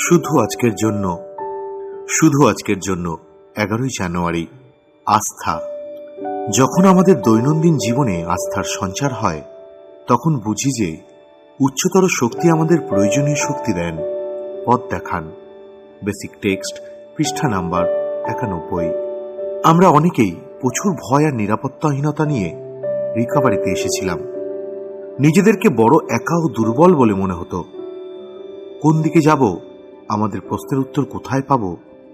শুধু আজকের জন্য শুধু আজকের জন্য 11ই জানুয়ারি আস্থা। যখন আমাদের দৈনন্দিন জীবনে আস্থার সঞ্চার হয় তখন বুঝি যে উচ্চতর শক্তি আমাদের প্রয়োজনীয় শক্তি দেন, পথ দেখান। বেসিক টেক্সট, পৃষ্ঠা নাম্বার 91। আমরা অনেকেই প্রচুর ভয় আর নিরাপত্তাহীনতা নিয়ে রিকভারিতে এসেছিলাম। নিজেদেরকে বড় একা ও দুর্বল বলে মনে হতো। কোন দিকে যাব, আমাদের প্রশ্নের উত্তর কোথায় পাব,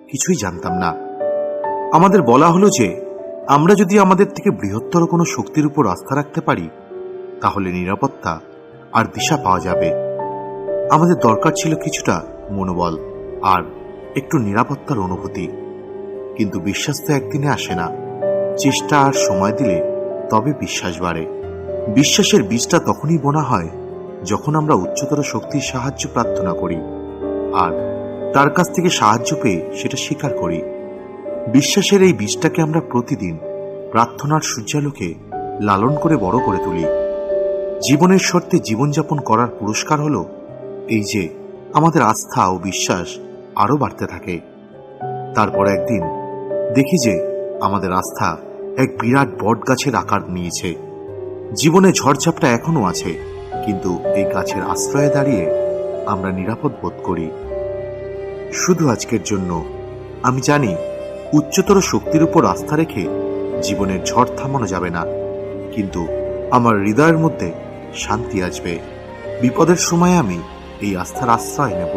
কিছুই জানতাম না। আমাদের বলা হলো যে আমরা যদি আমাদের থেকে বৃহত্তর কোনো শক্তির উপর আস্থা রাখতে পারি তাহলে নিরাপত্তা আর দিশা পাওয়া যাবে। আমাদের দরকার ছিল কিছুটা মনোবল আর একটু নিরাপত্তার অনুভূতি। কিন্তু বিশ্বাস তো একদিনে আসে না। চেষ্টা আর সময় দিলে তবে বিশ্বাস বাড়ে। বিশ্বাসের বীজটা তখনই বোনা হয় যখন আমরা উচ্চতর শক্তির সাহায্য প্রার্থনা করি আর তার কাছ থেকে সাহায্য পেয়ে সেটা স্বীকার করি। বিশ্বাসের এই বীজটাকে আমরা প্রতিদিন প্রার্থনার সূর্যালোকে লালন করে বড় করে তুলি। জীবনের শর্তে জীবনযাপন করার পুরস্কার হলো এই যে আমাদের আস্থা ও বিশ্বাস আরো বাড়তে থাকে। তারপর একদিন দেখি যে আমাদের আস্থা এক বিরাট বট গাছের আকার নিয়েছে। জীবনে ঝড়ঝাপটা এখনো আছে, কিন্তু এই গাছের আশ্রয়ে দাঁড়িয়ে আমরা নিরাপদ বোধ করি। শুধু আজকের জন্য আমি জানি উচ্চতর শক্তির উপর আস্থা রেখে জীবনের ঝড় থামানো যাবে না, কিন্তু আমার হৃদয়ের মধ্যে শান্তি আসবে। বিপদের সময় আমি এই আস্থার আশ্রয় নেব।